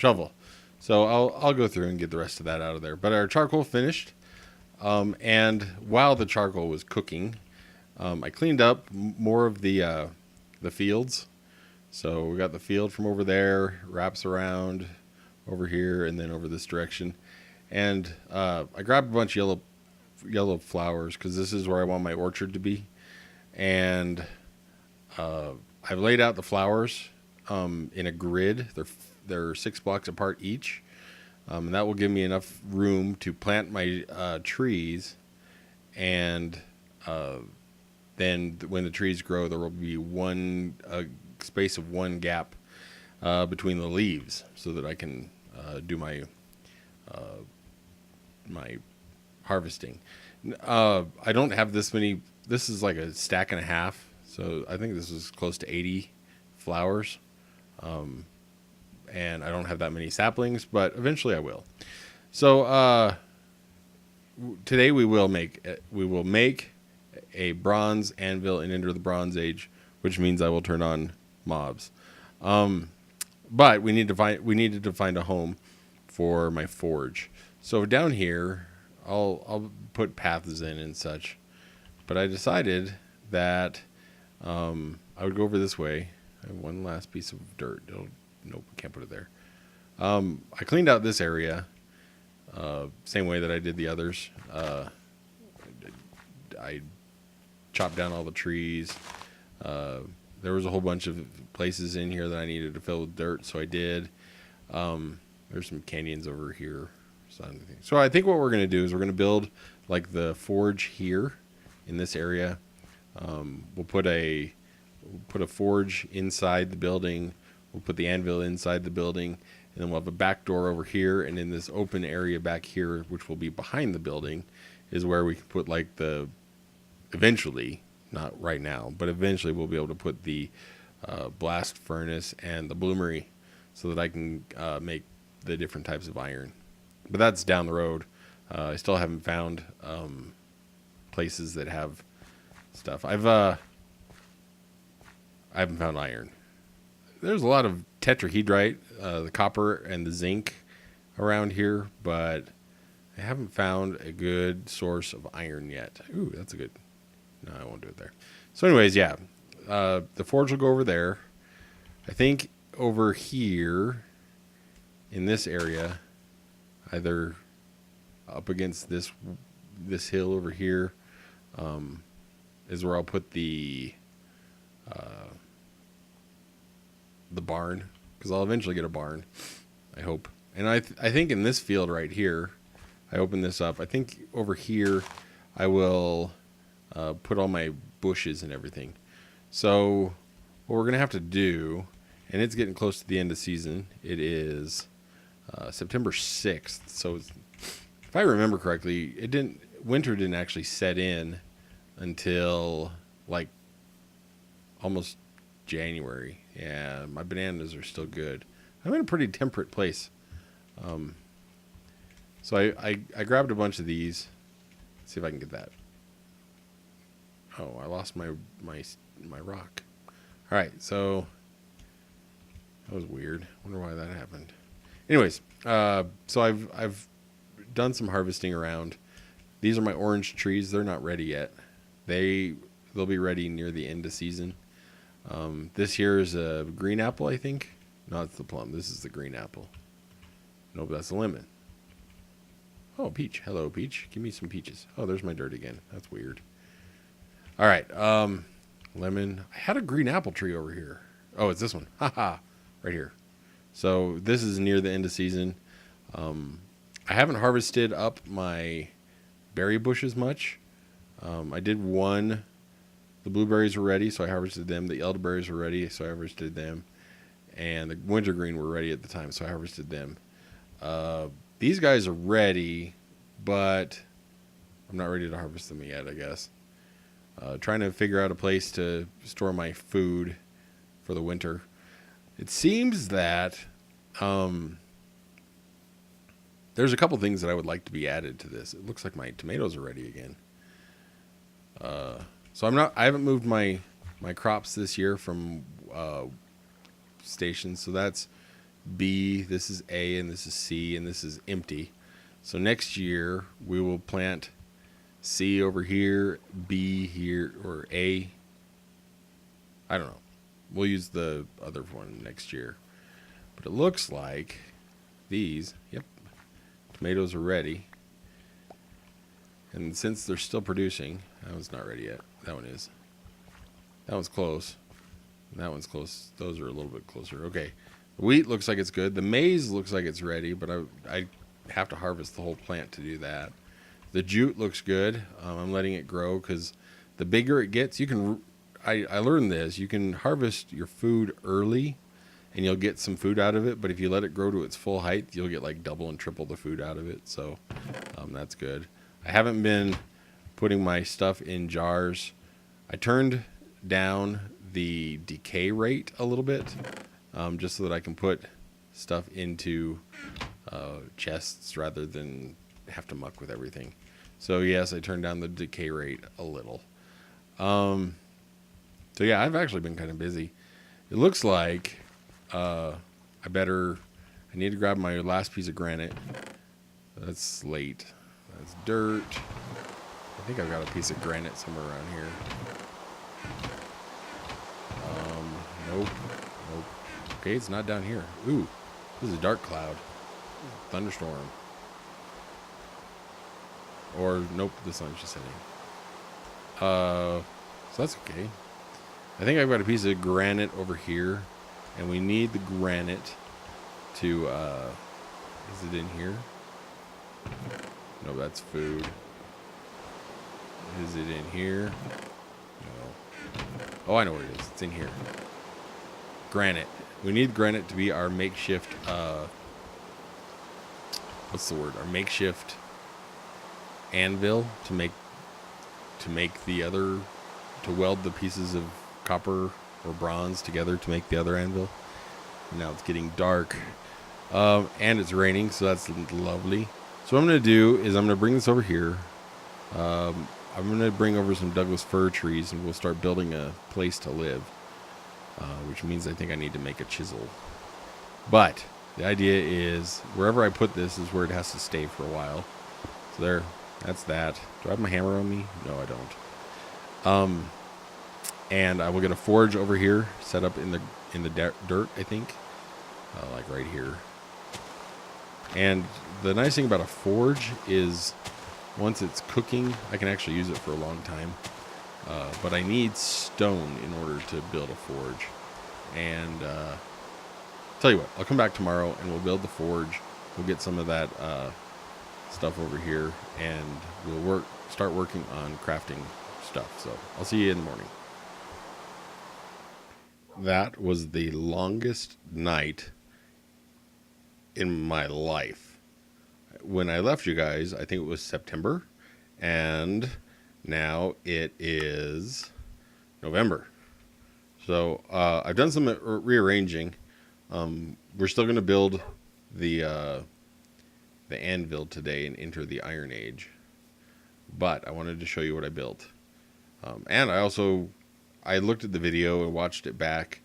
shovel. So I'll go through and get the rest of that out of there. But our charcoal finished. And while the charcoal was cooking, I cleaned up more of the fields. So we got the field from over there, wraps around over here, and then over this direction. And I grabbed a bunch of yellow flowers because this is where I want my orchard to be. And I've laid out the flowers in a grid. They're 6 blocks apart each. And that will give me enough room to plant my trees. And then when the trees grow, there will be one space of one gap between the leaves so that I can do my harvesting. I don't have this many. This is like a stack and a half. So I think this is close to 80 flowers. And I don't have that many saplings, but eventually I will. So today we will make a bronze anvil and enter the Bronze Age, which means I will turn on mobs. But we needed to find a home for my forge. So down here, I'll put paths in and such. But I decided that I would go over this way. I have one last piece of dirt. Nope, I can't put it there. I cleaned out this area, same way that I did the others. I chopped down all the trees. There was a whole bunch of places in here that I needed to fill with dirt, so I did. There's some canyons over here. So I think what we're going to do is we're going to build like the forge here in this area. We'll put a forge inside the building. We'll put the anvil inside the building, and then we'll have a back door over here. And in this open area back here, which will be behind the building, is where we can put like eventually, not right now, but eventually we'll be able to put the blast furnace and the bloomery so that I can make the different types of iron. But that's down the road. I still haven't found places that have stuff. I haven't found iron. There's a lot of tetrahedrite, the copper and the zinc around here, but I haven't found a good source of iron yet. Ooh, that's a good... No, I won't do it there. So anyways, yeah. The forge will go over there. I think over here in this area, either up against this hill over here, is where I'll put the barn, because I'll eventually get a barn, I hope. And I think in this field right here, I open this up. I think over here I will put all my bushes and everything. So what we're gonna have to do, and it's getting close to the end of season. It is September 6th. So if I remember correctly, winter didn't actually set in until like almost January. Yeah, my bananas are still good. I'm in a pretty temperate place. So I grabbed a bunch of these. Let's see if I can get that. Oh, I lost my rock. All right, so that was weird. Wonder why that happened. Anyways, so I've done some harvesting around. These are my orange trees. They're not ready yet. They'll be ready near the end of season. This here is a green apple, I think. No, it's the plum. This is the green apple. Nope, that's the lemon. Oh, peach. Hello, peach. Give me some peaches. Oh, there's my dirt again. That's weird. All right. Lemon. I had a green apple tree over here. Oh, it's this one. Haha. Right here. So this is near the end of season. I haven't harvested up my berry bushes much. I did one. The blueberries were ready, so I harvested them. The elderberries were ready, so I harvested them. And the wintergreen were ready at the time, so I harvested them. These guys are ready, but I'm not ready to harvest them yet, I guess. Trying to figure out a place to store my food for the winter. It seems that there's a couple things that I would like to be added to this. It looks like my tomatoes are ready again. So I haven't moved my crops this year from stations, so that's B, this is A, and this is C, and this is empty. So next year we will plant C over here, B here, or A. I don't know. We'll use the other one next year. But it looks like these, yep, tomatoes are ready. And since they're still producing, that one's not ready yet. That one is. That one's close. That one's close. Those are a little bit closer. Okay. The wheat looks like it's good. The maize looks like it's ready, but I have to harvest the whole plant to do that. The jute looks good. I'm letting it grow because the bigger it gets, you can. I learned this. You can harvest your food early, and you'll get some food out of it. But if you let it grow to its full height, you'll get like double and triple the food out of it. So that's good. I haven't been putting my stuff in jars. I turned down the decay rate a little bit, just so that I can put stuff into chests rather than have to muck with everything. So yes, I turned down the decay rate a little. So yeah, I've actually been kind of busy. It looks like I need to grab my last piece of granite. That's slate. That's dirt. I think I've got a piece of granite somewhere around here. Nope. Okay, it's not down here. Ooh, this is a dark cloud. Thunderstorm. Or, nope, the sun's just setting. So that's okay. I think I've got a piece of granite over here. And we need the granite to, is it in here? No, that's food. Is it in here? No. Oh, I know where it is. It's in here. Granite. We need granite to be our makeshift, what's the word? Our makeshift anvil to make the other, to weld the pieces of copper or bronze together to make the other anvil. Now it's getting dark, and it's raining, so that's lovely. So what I'm going to do is I'm going to bring this over here. I'm going to bring over some Douglas fir trees, and we'll start building a place to live, which means I think I need to make a chisel. But the idea is wherever I put this is where it has to stay for a while. So there, that's that. Do I have my hammer on me? No, I don't. And I will get a forge over here set up in the dirt, I think, like right here. And the nice thing about a forge is once it's cooking, I can actually use it for a long time. But I need stone in order to build a forge. And tell you what, I'll come back tomorrow and we'll build the forge. We'll get some of that stuff over here, and we'll start working on crafting stuff. So I'll see you in the morning. That was the longest night in my life. When I left you guys, I think it was September, and now it is November. So I've done some rearranging. We're still going to build the anvil today and enter the Iron Age, but I wanted to show you what I built. And I looked at the video and watched it back.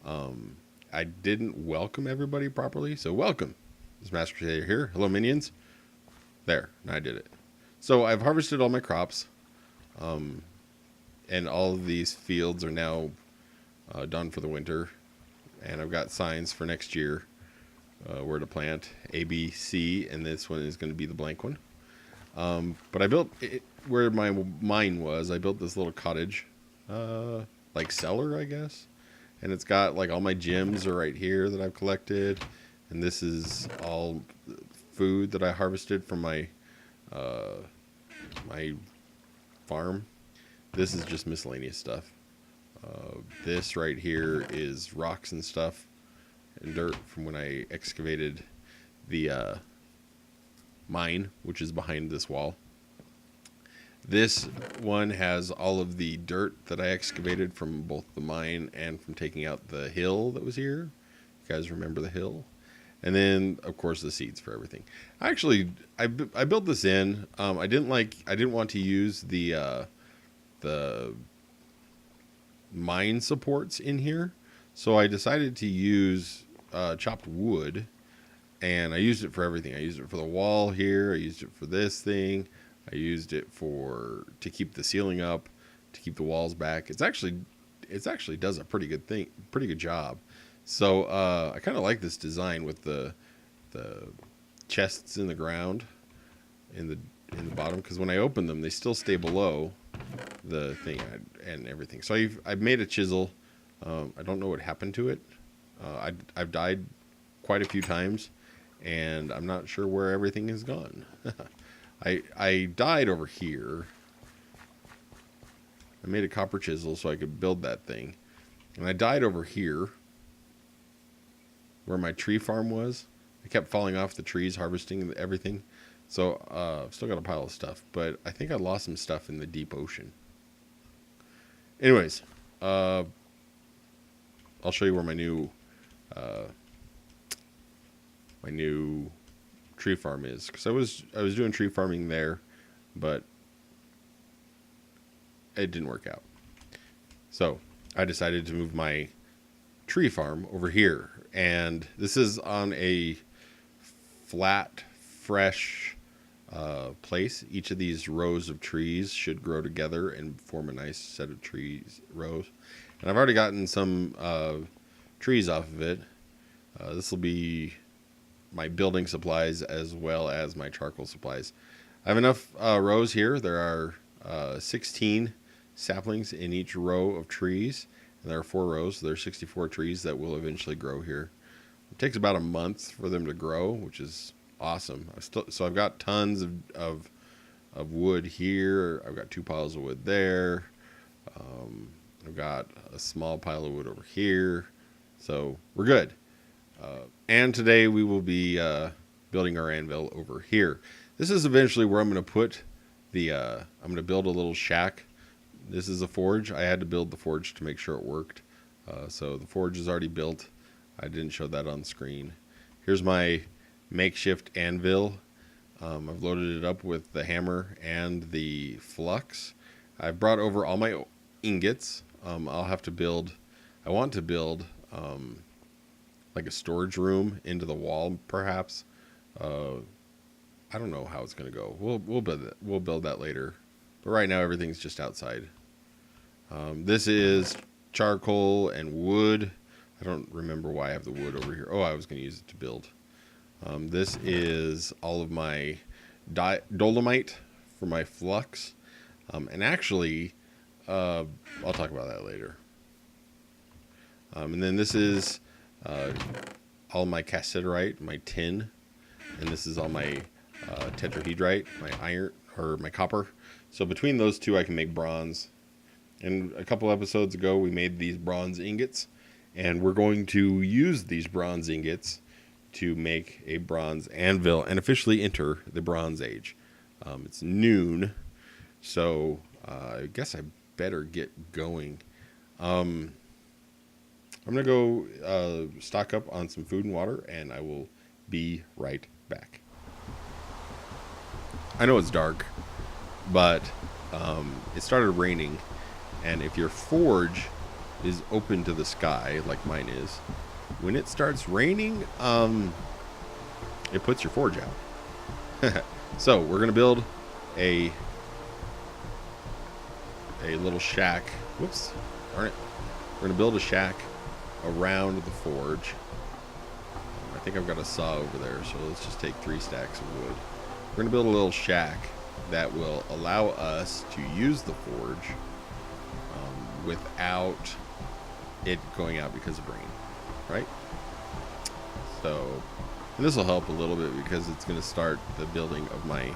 I didn't welcome everybody properly, so welcome. This Master Crusader here. Hello, minions. There, I did it. So I've harvested all my crops, and all of these fields are now done for the winter, and I've got signs for next year where to plant A, B, C, and this one is going to be the blank one. But I built it where my mine was. I built this little cottage, like cellar, I guess. And it's got like all my gems are right here that I've collected. And this is all food that I harvested from my my farm. This is just miscellaneous stuff. This right here is rocks and stuff and dirt from when I excavated the mine, which is behind this wall. This one has all of the dirt that I excavated from both the mine and from taking out the hill that was here. You guys remember the hill? And then, of course, the seeds for everything. Actually, I built this in. I didn't want to use the mine supports in here, so I decided to use chopped wood, and I used it for everything. I used it for the wall here. I used it for this thing. I used it to keep the ceiling up, to keep the walls back. It actually does a pretty good job. So I kind of like this design with the chests in the ground, in the bottom, because when I open them, they still stay below the thing and everything. So I've made a chisel. I don't know what happened to it. I've died quite a few times, and I'm not sure where everything has gone. I died over here. I made a copper chisel so I could build that thing, and I died over here where my tree farm was. I kept falling off the trees, harvesting everything. So I've still got a pile of stuff, but I think I lost some stuff in the deep ocean. Anyways, I'll show you where my new tree farm is, because I was doing tree farming there, but it didn't work out. So I decided to move my tree farm over here, and this is on a flat, fresh place. Each of these rows of trees should grow together and form a nice set of rows. And I've already gotten some trees off of it. This will be my building supplies as well as my charcoal supplies. I have enough rows here. There are 16 saplings in each row of trees, and there are 4 rows. So there are 64 trees that will eventually grow here. It takes about a month for them to grow, which is awesome. So I've got tons of wood here. I've got 2 piles of wood there. I've got a small pile of wood over here. So we're good. And today we will be building our anvil over here. This is eventually where I'm going to put I'm going to build a little shack. This is a forge. I had to build the forge to make sure it worked. So the forge is already built. I didn't show that on screen. Here's my makeshift anvil. I've loaded it up with the hammer and the flux. I've brought over all my ingots. I want to build like a storage room into the wall, perhaps. I don't know how it's going to go. We'll build that later. But right now everything's just outside. This is charcoal and wood. I don't remember why I have the wood over here. Oh, I was going to use it to build. This is all of my dolomite for my flux. And actually, I'll talk about that later. And then this is all my cassiterite, my tin. And this is all my tetrahedrite, my iron, or my copper. So between those two, I can make bronze. And a couple episodes ago, we made these bronze ingots. And we're going to use these bronze ingots to make a bronze anvil and officially enter the Bronze Age. It's noon, so I guess I better get going. I'm going to go stock up on some food and water, and I will be right back. I know it's dark, but it started raining, and if your forge is open to the sky, like mine is, when it starts raining, it puts your forge out. So we're gonna build a little shack. Whoops, darn it. We're gonna build a shack around the forge. I think I've got a saw over there, so let's just take 3 stacks of wood. We're gonna build a little shack that will allow us to use the forge without it going out because of rain, right? So, and this will help a little bit because it's going to start the building of my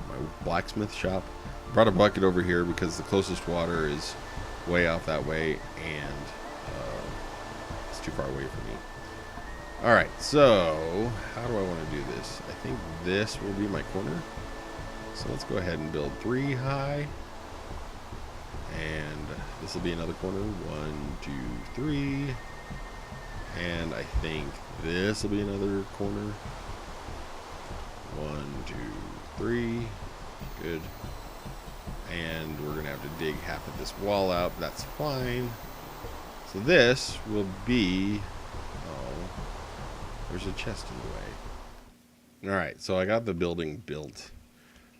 my blacksmith shop. I brought a bucket over here because the closest water is way off that way, and it's too far away from me. All right, so how do I want to do this? I think this will be my corner. So let's go ahead and build 3 high. And this will be another corner. 1, 2, 3. And I think this will be another corner. 1, 2, 3. Good. And we're going to have to dig half of this wall out. That's fine. So this will be... There's a chest in the way. Alright, so I got the building built.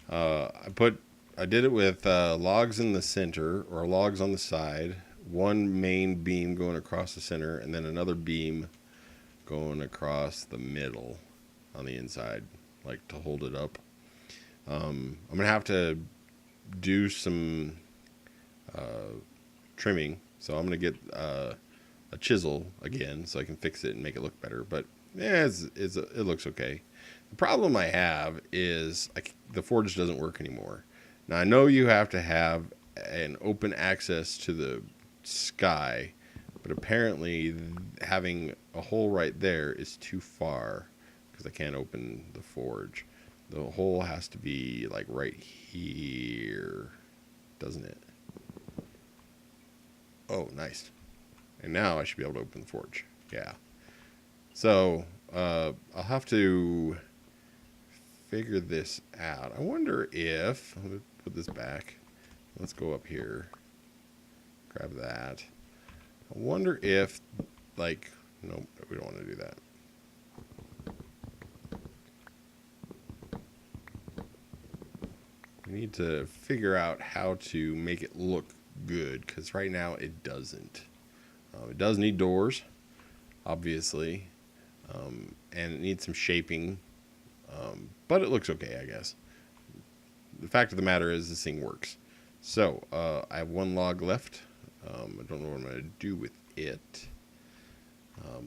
I did it with logs in the center, or logs on the side, one main beam going across the center, and then another beam going across the middle on the inside, like to hold it up. I'm going to have to do some trimming, so I'm going to get a chisel again so I can fix it and make it look better, but yeah, it looks okay. The problem I have is the forge doesn't work anymore. Now, I know you have to have an open access to the sky, but apparently having a hole right there is too far because I can't open the forge. The hole has to be like right here, doesn't it? Oh, nice. And now I should be able to open the forge. Yeah. So, I'll have to figure this out. I wonder if, I'm going to put this back. Let's go up here. Grab that. I wonder if, like, nope, we don't want to do that. We need to figure out how to make it look good, because right now it doesn't. It does need doors, obviously, and it needs some shaping, but it looks okay, I guess. The fact of the matter is this thing works. So, I have one log left. I don't know what I'm going to do with it.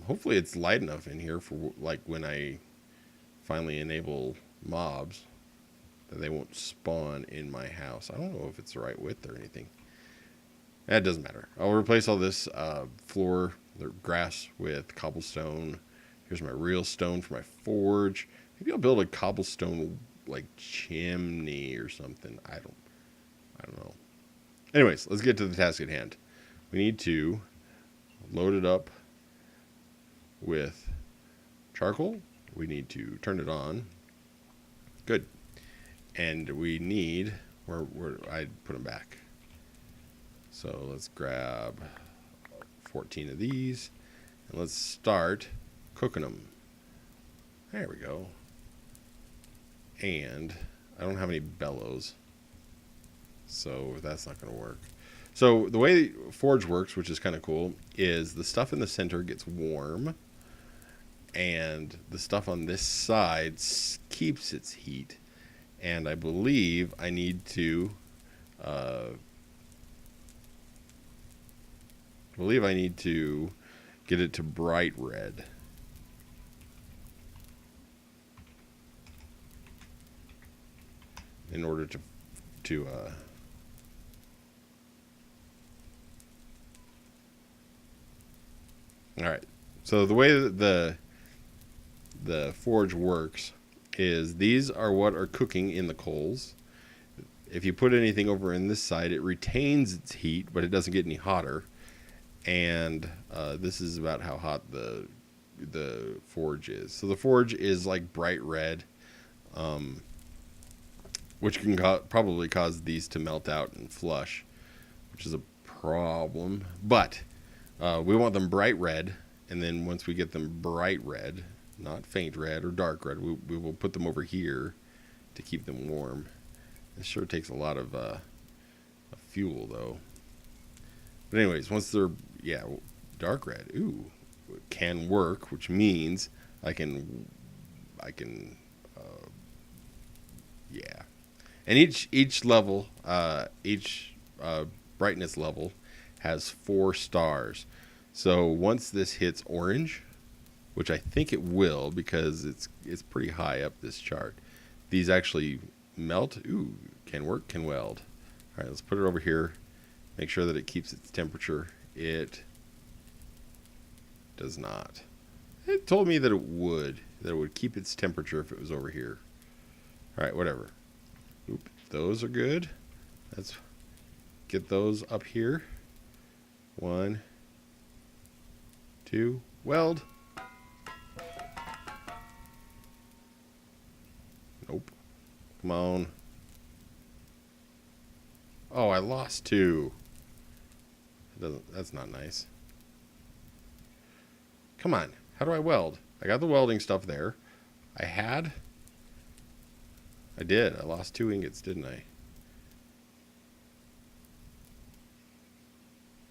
Hopefully it's light enough in here for, like, when I finally enable mobs, that they won't spawn in my house. I don't know if it's the right width or anything. That doesn't matter. I'll replace all this floor, the grass, with cobblestone. Here's my real stone for my forge. Maybe I'll build a cobblestone like chimney or something. I don't know. Anyways, let's get to the task at hand. We need to load it up with charcoal. We need to turn it on. Good. And we need where I put them back. So let's grab 14 of these and let's start cooking them. There we go. And I don't have any bellows, so that's not going to work. So the way Forge works, which is kind of cool, is the stuff in the center gets warm and the stuff on this side keeps its heat. And I believe I need to get it to bright red. In order to all right. So the way that the forge works is these are what are cooking in the coals. If you put anything over in this side, it retains its heat, but it doesn't get any hotter. And this is about how hot the forge is. So the forge is like bright red, which can probably cause these to melt out and flush, which is a problem. But we want them bright red, and then once we get them bright red, not faint red or dark red, we will put them over here to keep them warm. This sure takes a lot of fuel, though. But anyways, once they're, yeah, dark red, ooh, can work, which means I can, yeah. And each level, brightness level has 4 stars. So once this hits orange, which I think it will because it's pretty high up this chart, these actually melt. Ooh, can work, can weld. All right, let's put it over here. Make sure that it keeps its temperature. It does not. It told me that it would keep its temperature if it was over here. All right, whatever. Oop, those are good. Let's get those up here. 1, 2, weld. Nope. Come on. Oh, I lost 2. That's not nice. Come on. How do I weld? I got the welding stuff there. I did. I lost 2 ingots, didn't I?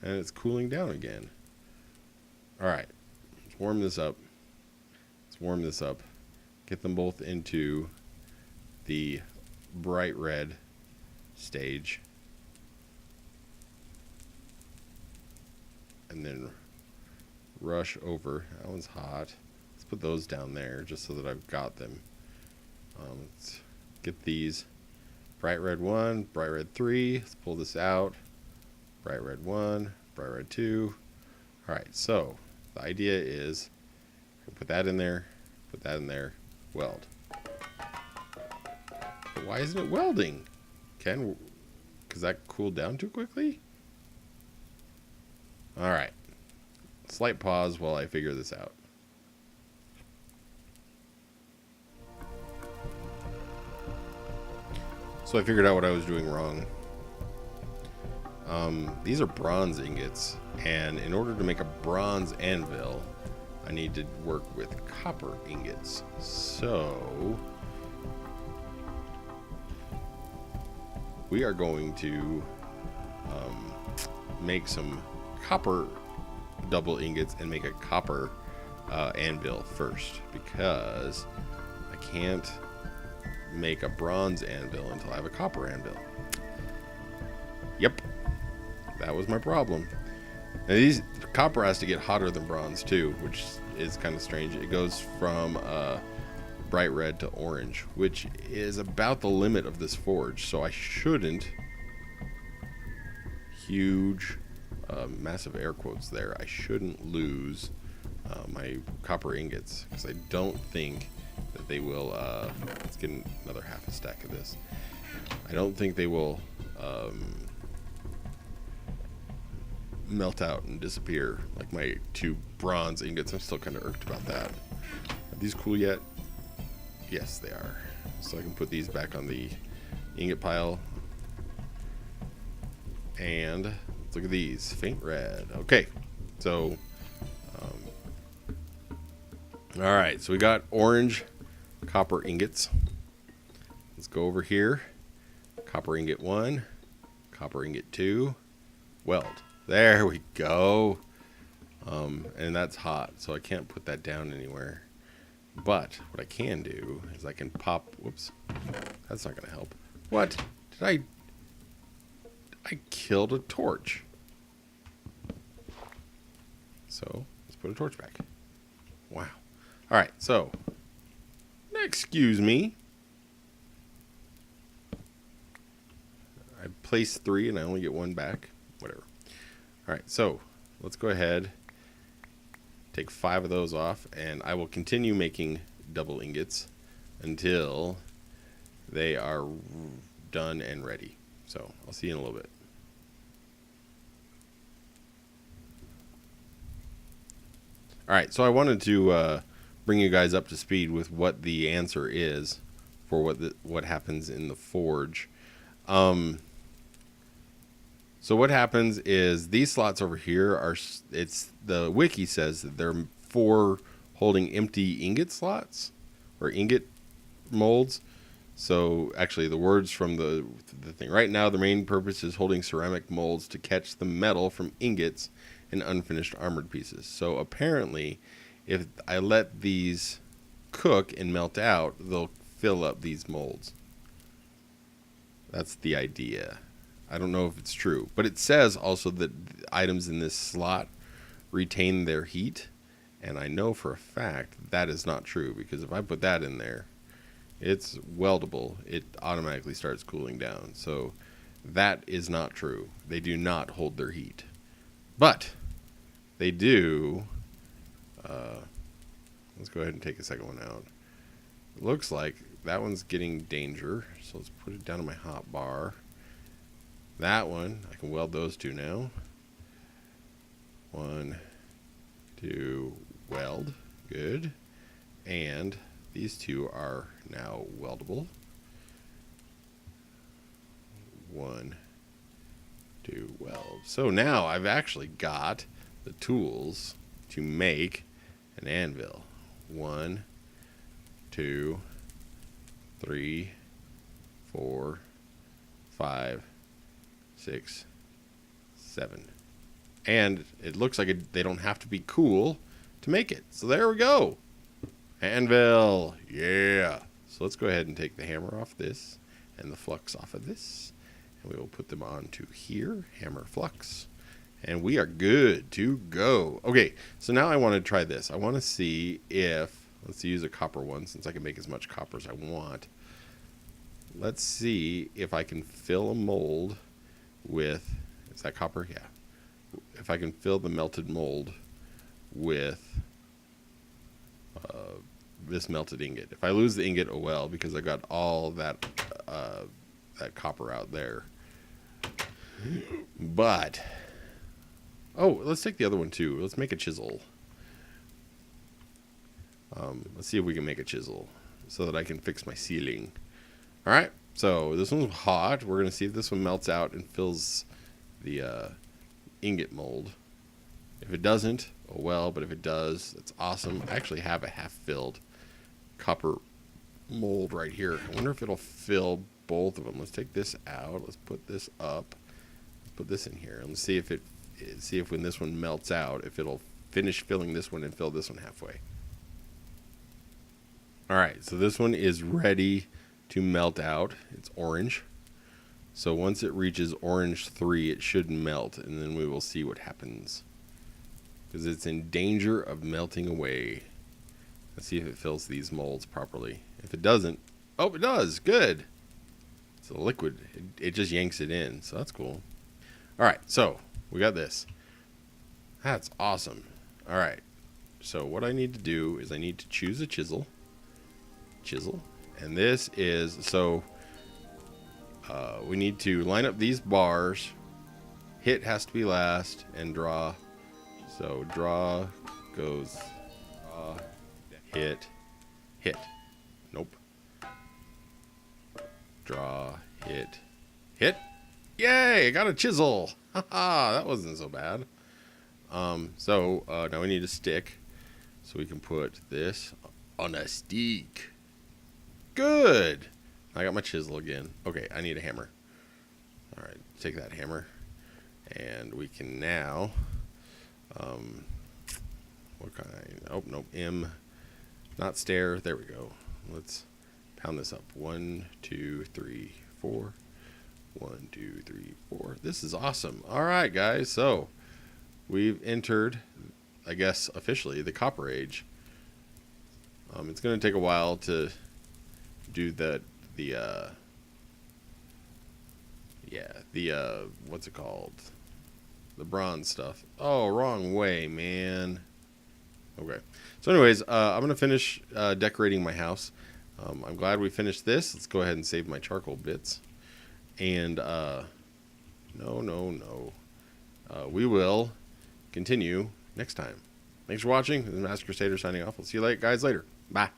And it's cooling down again. Alright. Let's warm this up. Let's warm this up. Get them both into the bright red stage. And then rush over. That one's hot. Let's put those down there just so that I've got them. Let's get these. Bright red 1, bright red 3. Let's pull this out. Bright red 1, bright red 2. Alright, so the idea is put that in there, weld. But why isn't it welding? Because that cooled down too quickly? Alright. Slight pause while I figure this out. So I figured out what I was doing wrong. These are bronze ingots, and in order to make a bronze anvil, I need to work with copper ingots. So we are going to make some copper double ingots and make a copper anvil first, because I can't make a bronze anvil until I have a copper anvil. Yep, that was my problem. Now these copper has to get hotter than bronze too, which is kind of strange. It goes from bright red to orange, which is about the limit of this forge, so I shouldn't, huge massive air quotes there, I shouldn't lose my copper ingots, because I don't think that they will let's get another half a stack of this. I don't think they will melt out and disappear like my 2 bronze ingots. I'm still kind of irked about that. Are these cool yet? Yes, they are. So I can put these back on the ingot pile. And let's look at these. Faint red. Okay. So, alright. So we got orange copper ingots. Let's go over here. Copper ingot 1. Copper ingot 2. Weld. There we go. And that's hot, so I can't put that down anywhere. But what I can do is I can pop. Whoops. That's not going to help. What? Did I killed a torch. So let's put a torch back. Wow. All right. So excuse me. I placed 3 and I only get 1 back. Whatever. All right. So let's go ahead. Take 5 of those off, and I will continue making double ingots until they are done and ready. So I'll see you in a little bit. All right, so I wanted to bring you guys up to speed with what the answer is for what happens in the forge. So what happens is these slots over here are, the wiki says that they're for holding empty ingot slots or ingot molds. So actually the words from the thing right now, the main purpose is holding ceramic molds to catch the metal from ingots and unfinished armored pieces. So apparently if I let these cook and melt out, they'll fill up these molds. That's the idea. I don't know if it's true, but it says also that items in this slot retain their heat, and I know for a fact that is not true, because if I put that in there, it's weldable. It automatically starts cooling down. So that is not true. They do not hold their heat, but they do. Let's go ahead and take a second one out. It looks like that one's getting danger, so let's put it down on my hot bar. That one, I can weld those 2 now. 1, 2, weld. Good. And these 2 are now weldable. 1, 2, weld. So now I've actually got the tools to make an anvil. 1, 2, 3, 4, 5, 6, 7. And it looks like they don't have to be cool to make it. So there we go. Anvil. Yeah. So let's go ahead and take the hammer off this and the flux off of this. And we will put them onto here. Hammer, flux. And we are good to go. Okay, so now I want to try this. I want to see if, let's use a copper one since I can make as much copper as I want. Let's see if I can fill a mold with, is that copper? Yeah. If I can fill the melted mold with this melted ingot. If I lose the ingot, oh well, because I got all that copper out there. But, oh, let's take the other one too. Let's make a chisel. Let's see if we can make a chisel so that I can fix my ceiling. All right, so this one's hot. We're going to see if this one melts out and fills the ingot mold. If it doesn't, oh well, but if it does, that's awesome. I actually have a half-filled copper mold right here. I wonder if it'll fill both of them. Let's take this out. Let's put this up. Let's put this in here. And let's see if when this one melts out, if it'll finish filling this one and fill this one halfway. All right, so this one is ready to melt out. It's orange. So once it reaches orange 3, it should melt, and then we will see what happens. Because it's in danger of melting away. Let's see if it fills these molds properly. If it doesn't, oh, it does. Good. It's a liquid. It just yanks it in, so that's cool. All right, so we got this. That's awesome. All right, so what I need to do is I need to choose a chisel. And this is, so we need to line up these bars. Hit has to be last, and draw. So draw goes hit, hit. Nope. Draw, hit, hit. Yay! I got a chisel. Haha, that wasn't so bad. So now we need a stick, so we can put this on a stick. Good. I got my chisel again. Okay, I need a hammer. All right, take that hammer, and we can now. What kind? Oh no, M, not stair. There we go. Let's pound this up. 1, 2, 3, 4. 1, 2, 3, 4. This is awesome. All right, guys. So we've entered, I guess, officially the Copper Age. It's going to take a while to do what's it called? The bronze stuff. Oh, wrong way, man. Okay. So anyways, I'm going to finish decorating my house. I'm glad we finished this. Let's go ahead and save my charcoal bits. And we will continue next time. Thanks for watching. This is Masked Crusader signing off. We'll see you guys later. Bye.